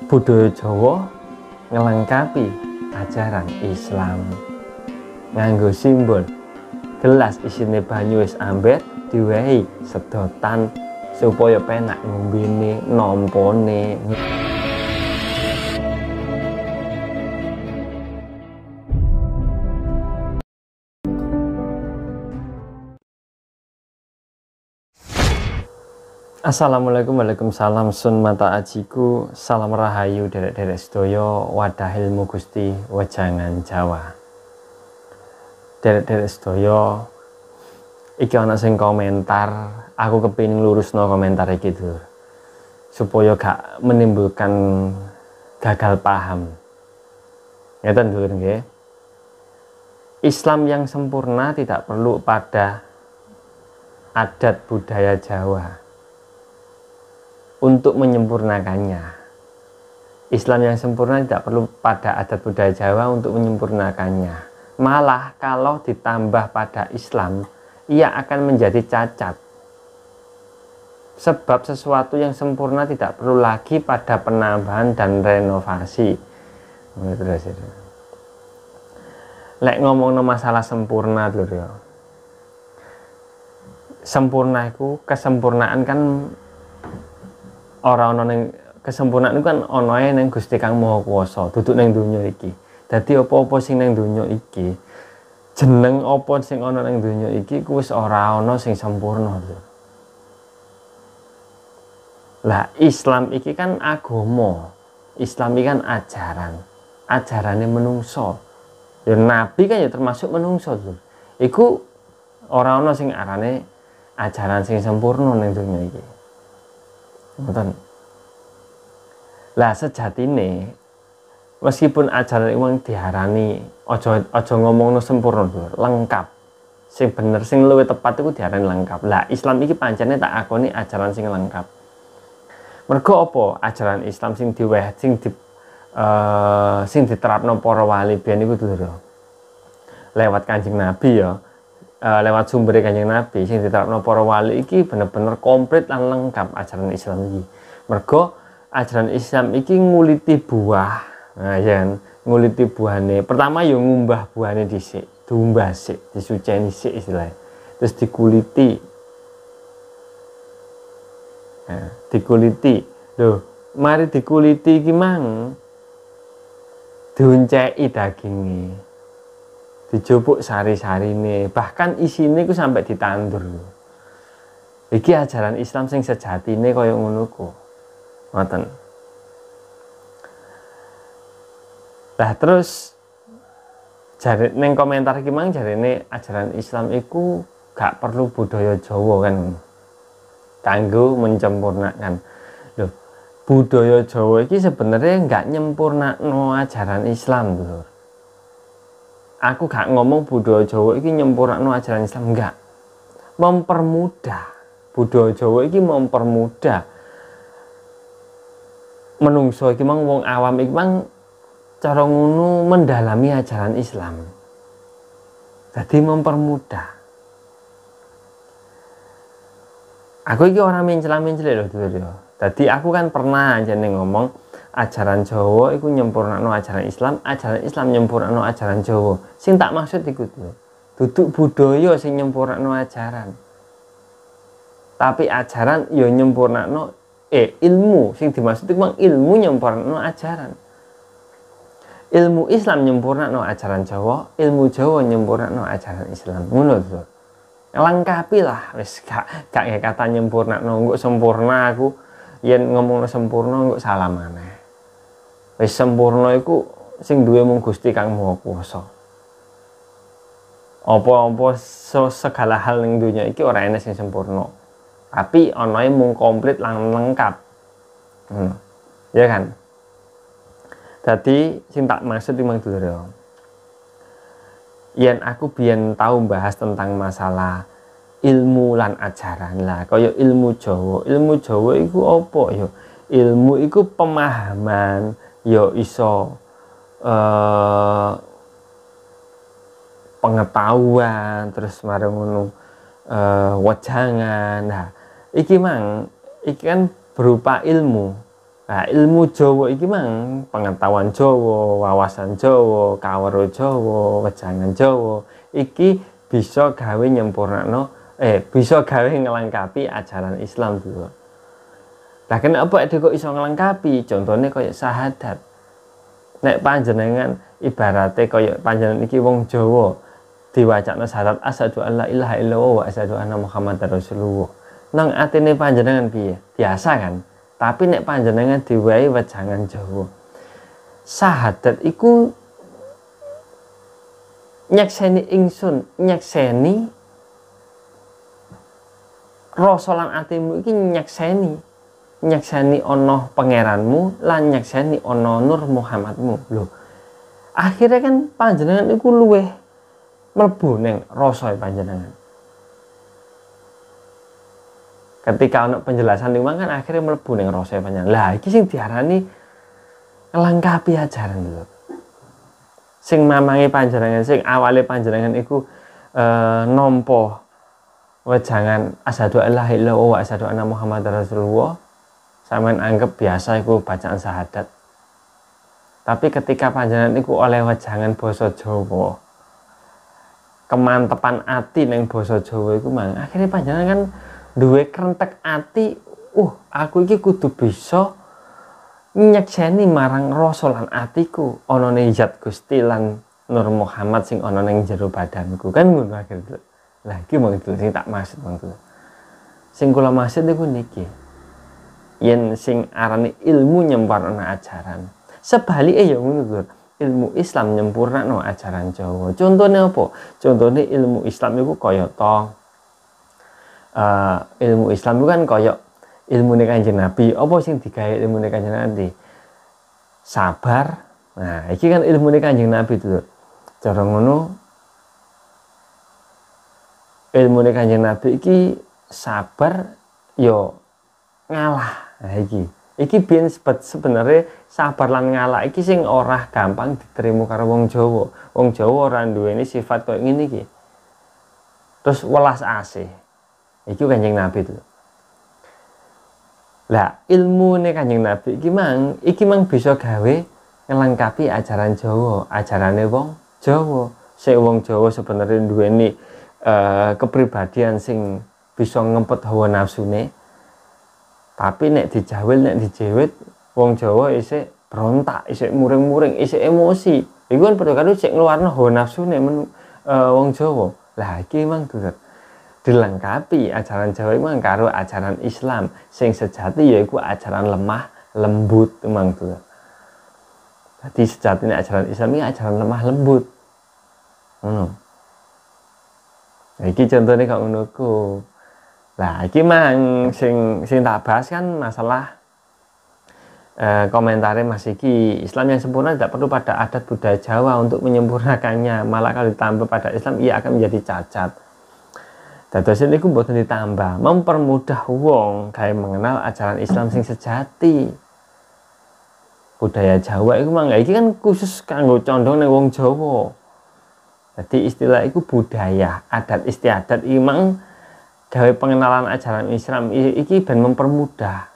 Budaya Jawa ngelengkapi ajaran Islam nganggo simbol gelas isine banyu wis ambet diwehi sedotan supaya penak ngombene nampane. Assalamualaikum, waalaikumsalam, sun mata ajiku, salam rahayu derek-derek sedaya, wadah ilmu Gusti wejangan Jawa. Derek-derek sedaya, iki ana sing komentar, aku kepengin lurusno komentar iki Dur, supaya gak menimbulkan gagal paham. Ngeten Dur nggih. Islam yang sempurna tidak perlu pada adat budaya Jawa untuk menyempurnakannya. Islam yang sempurna tidak perlu pada adat budaya Jawa untuk menyempurnakannya. Malah kalau ditambah pada Islam, ia akan menjadi cacat. Sebab sesuatu yang sempurna tidak perlu lagi pada penambahan dan renovasi. Lek ngomong masalah sempurna dulu ya. Sempurna itu kesempurnaan kan orang ning kesempurnaan itu kan onoe ning Gusti Kang Maha Kuwasa, duduk ning donya iki. Dadi apa-apa sing ning donya iki, jeneng apa sing ana ning donya iki ku wis ora ana sing sempurna lho. Lah Islam iki kan agama. Islam iki kan ajaran. Ajarane menungso. Ya nabi kan ya termasuk menungso lho. Iku ora ana sing arane ajaran sing sempurna ning donya iki. Ngoten. Lah sejatine meskipun ajaran wong diarani aja ngomongno sempurna lho, lengkap. Sing bener sing luwih tepat iku diarani lengkap. Lah Islam iki pancene tak akoni ajaran sing lengkap. Mergo apa? Ajaran Islam sing diterapno para wali biyen iku lho. Lewat Kanjeng Nabi ya. Lewat sumber Kanjeng Nabi sing diterapno para wali iki bener-bener komplit lan lengkap ajaran Islam iki. Mergo ajaran Islam iki nguliti buah. Nah, ya kan, nguliti buahane. Pertama ya ngumbah buahane dhisik, diumbah sik, disuceni sik istilahnya. Terus dikuliti. Nah, dikuliti. Loh, mari dikuliti iki mang diunceki daginge. Dijupuk sari-sarine, bahkan isine ku sampai ditandur. Iki ajaran Islam sing sejatine kaya ngono ku. Ngoten. Lah terus jare ning komentar iki mang jarene ajaran Islam iku gak perlu budaya Jawa kan. Kanggo menyempurnakan. Loh, budaya Jawa iki sebenarnya gak nyempurnakno ajaran Islam, Lur. Aku gak ngomong budaya Jawa iki nyempurnakno ajaran Islam, enggak. Mempermudah. Budaya Jawa iki mempermudah. Menungso iki mang wong awam iki mang cara ngono mendalami ajaran Islam. Jadi mempermudah. Aku iki ora mencela-mencela lho, Dulur. Dadi aku kan pernah jane ngomong ajaran Jawa iku nyempurnakno ajaran Islam nyempurnakno ajaran Jawa. Sing tak maksud iku lho. Duduk budaya sing nyempurnakno ajaran. Tapi ajaran ya nyempurnakno ilmu sing dimaksud iku mang ilmu nyempurnakno ajaran. Ilmu Islam nyempurnakno ajaran Jawa, ilmu Jawa nyempurnakno ajaran Islam. Ngono lho. Lengkapi lah wis gak kata nyempurnakno engko sempurna aku yen ngomongno sempurna engko salah maneh. Wis sempurna iku sing duwe mung Gusti Kang Maha Kuwasa. Apa-apa segala hal ning donya iki ora enes sing sempurna. Tapi anae mung komplit lan lengkap. Ya kan? Dadi sing tak maksud mang Dulur. Yen aku biyen tau bahas tentang masalah ilmu lan ajaran lah, kaya ilmu Jawa. Ilmu Jawa iku apa ya? Ilmu iku pemahaman, ya iso pengetahuan, terus marang ngono wejangan. Nah, iki kan berupa ilmu. Nah, ilmu Jawa iki mang pengetahuan Jawa, wawasan Jawa, kawero Jawa, wejangan Jawa iki bisa gawe nyempurnakno bisa gawe ngelengkapi ajaran Islam dulu. Lah kenapa kok iso ngelengkapi? Contohnya kayak syahadat. Nek panjenengan ibarate kayak panjenengan iki wong Jawa diwacana syahadat asyhadu alla ilaha illallah wa asyhadu anna muhammadar rasulullah. Nang atine panjenengan piye? Biasa kan? Tapi nek panjenengan diwai wejangan Jawa. Syahadat iku nyekseni ingsun, nyekseni rasa lan atimu iki nyekseni ana pangeranmu lan nyekseni ana Nur Muhammadmu. Lho. Akhirnya kan panjenengan iku luweh mlebu ning rasa panjenengan. Ketika ana penjelasan niku kan akhirnya mlebu ning rasa panjenengan. Lah iki sing diarani ngelengkapi ajaran lho. Sing mamangi panjenengan, sing awale panjenengan iku nampa wejangan asyhadu alla ilaha illallah wa asyhadu anna muhammadar rasulullah. Sampeyan anggap biasa iku bacaan syahadat. Tapi ketika panjenengan iku oleh wejangan basa Jawa, kemantepan ati ning basa Jawa iku mang akhirnya panjenengan kan duwe krentek ati, aku iki kudu bisa nyekseni marang rasa lan atiku ana ning zat Gusti lan Nur Muhammad sing ana ning jero badanku. Kan ngono akhirnya. Lah iki mung itu sing tak maksud mangko. Sing kula maksud niku niki. Yen sing arane ilmu nyempurnakno ajaran. Sebalike ya ngono lho. Ilmu Islam nyempurnakno ajaran Jawa. Contone apa? Contone ilmu Islam iku kaya to ilmu Islam itu kan kaya ilmune Kanjeng Nabi. Apa sing digawe ilmune Kanjeng Nabi? Sabar. Nah, iki kan ilmune Kanjeng Nabi itu. Cara ngono ilmune Kanjeng Nabi iki sabar yo ngalah. Nah iki biyen sebenarnya sabar lan ngalah iki sing ora gampang diterima karo wong Jawa. Wong Jawa ora duweni sifat koyo ngene iki. Terus welas asih. Iki Kanjeng Nabi itu. Lah ilmune Kanjeng Nabi iki mang bisa gawe ngelengkapi ajaran Jawa, ajarane wong Jawa. Sing wong Jawa sebenarnya duweni kepribadian sing bisa ngempet hawa nafsune. Tapi nek dijawil, nek dijewit, wong Jawa isih berontak, isih muring-muring, isih emosi. Iku kan padha karo sik ngluarno hawa nafsune wong Jawa. Lah iki mang dilengkapi ajaran Jawa iku karo ajaran Islam sing sejati yaiku ajaran lemah lembut mang tuh. Jadi sejatine ajaran Islam ini ajaran lemah lembut. Iki contohnya kok ngono ku. Lah iki mang sing tak bahas kan masalah komentarnya Mas iki, Islam yang sempurna tidak perlu pada adat budaya Jawa untuk menyempurnakannya, malah kalau ditambah pada Islam ia akan menjadi cacat. Dados niku mboten ditambah, mempermudah wong gawe mengenal ajaran Islam sing sejati. Budaya Jawa iku mang iki kan khusus kanggo condong ning wong Jawa. Jadi istilah iku budaya, adat istiadat iki mang gawe pengenalan ajaran Islam iki ben mempermudah.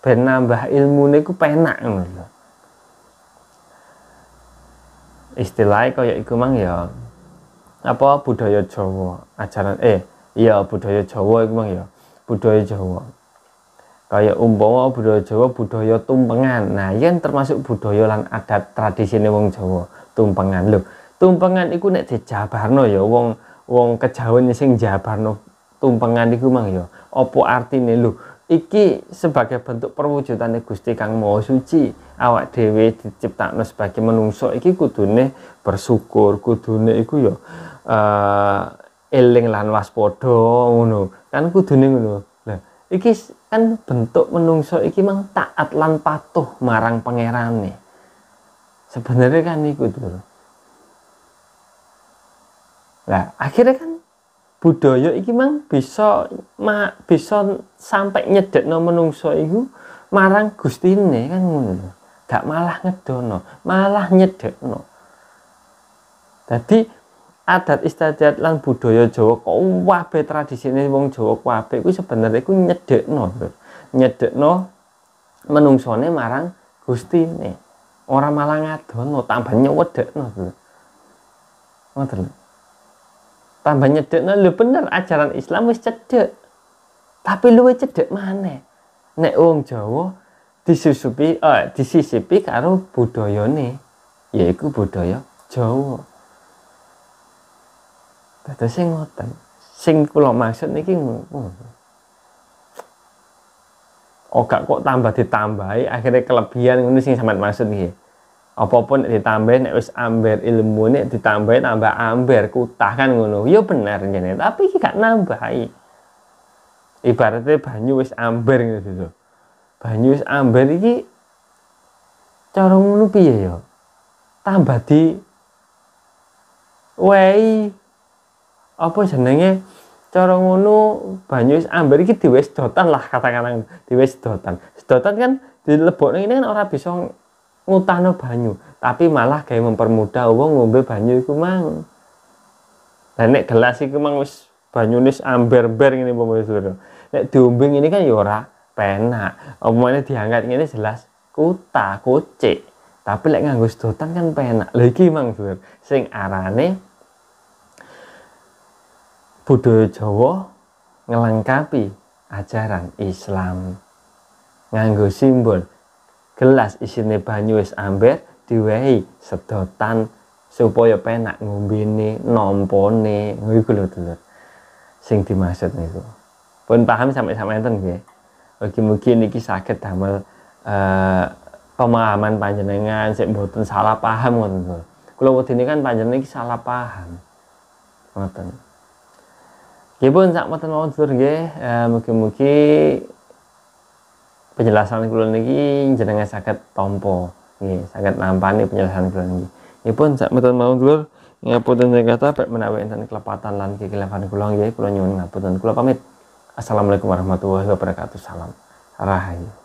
Ben nambah ilmune iku penak ngono lho. Istilahnya kaya iku mang ya apa budaya Jawa, ajaran budaya Jawa iku mang ya. Budaya Jawa. Kayak umpama budaya Jawa budaya tumpengan. Nah, yen termasuk budaya lan adat tradisine wong Jawa, tumpengan lho. Tumpengan iku nek dijabarno ya wong kejawen sing jabarno tumpengan iku mang ya. Apa artine lho? Iki sebagai bentuk perwujudane Gusti Kang Maha Suci. Awak dhewe diciptakno sebagai manungsa iki kudune bersyukur, kudune iku ya eling lan waspada ngono. Kan kudune ngono. Lah, iki kan bentuk manungsa iki mang taat lan patuh marang pangerane. Sebenarnya kan iku tuh. Lah, akhirnya kan budaya iki mang bisa sampai nyedekno manungsa iku marang Gustine kan ngono. Gak malah ngedono, malah nyedekno. Jadi adat istiadat lan budaya Jawa kabeh tradisine wong Jawa kabeh iku sebenarnya iku nyedekno. Nyedekno menungsone marang Gustine. Ora malah ngadono, tambah nyewedekno lho. Ngoten. Tambah nyedekno lho bener ajaran Islam wis cedhek. Tapi luwih cedhek maneh. Nek wong Jawa disisipi karo budayane, yaiku budaya Jawa. Dados ngoten. Sing kula maksud niki gak kok tambah ditambahi akhirnya kelebihan ngono sing sampean maksud niki. Apa-apa nek ditambahi nek wis amber ilmune ditambahi tambah amber kutah kan ngono. Ya bener jane, tapi iki gak nambahi. Ibaratnya banyu wis amber gitu lho. Banyu wis amber iki cara ngono piye ya? Tambah di wehi apa jenenge? Cara ngono banyu wis amber iki diwis sedotan lah katakan diwis sedotan. Sedotan kan dilebokno ini kan ora bisa ngutahno banyu, tapi malah gawe mempermudah wong ngombe banyu iku mang. Lah nek gelas iku mang wis banyune amber-amber ngene umpamane. Nek diombe ngene kan ya ora penak. Omongane diangkat ngene jelas kutah, kocek. Tapi lek nganggo sedotan kan penak. Lha iki mang sing arane budaya Jawa ngelengkapi ajaran Islam nganggo simbol gelas isine banyu wis amber diwehi sedotan supaya penak ngombene nampane iku lho dulur sing dimaksud niku pun paham sampai enten nggih mugi-mugi niki saged damel pemahaman panjenengan sik mboten salah paham ngoten lho kula wedine kan panjenengan iki salah paham ngoten. Ya pun sak mboten mawon dulur nggih, mugi-mugi penjelasan kula niki jenengan saged tampa nggih, saged nampani penjelasan kula niki. Ya pun sak mboten mawon dulur, ngapunten ingkang kathah pek menawi enten kelepatan lan kekilapan kula nggih, kula nyuwun ngapunten. Kula pamit. Assalamualaikum warahmatullahi wabarakatuh. Salam. Rahayu.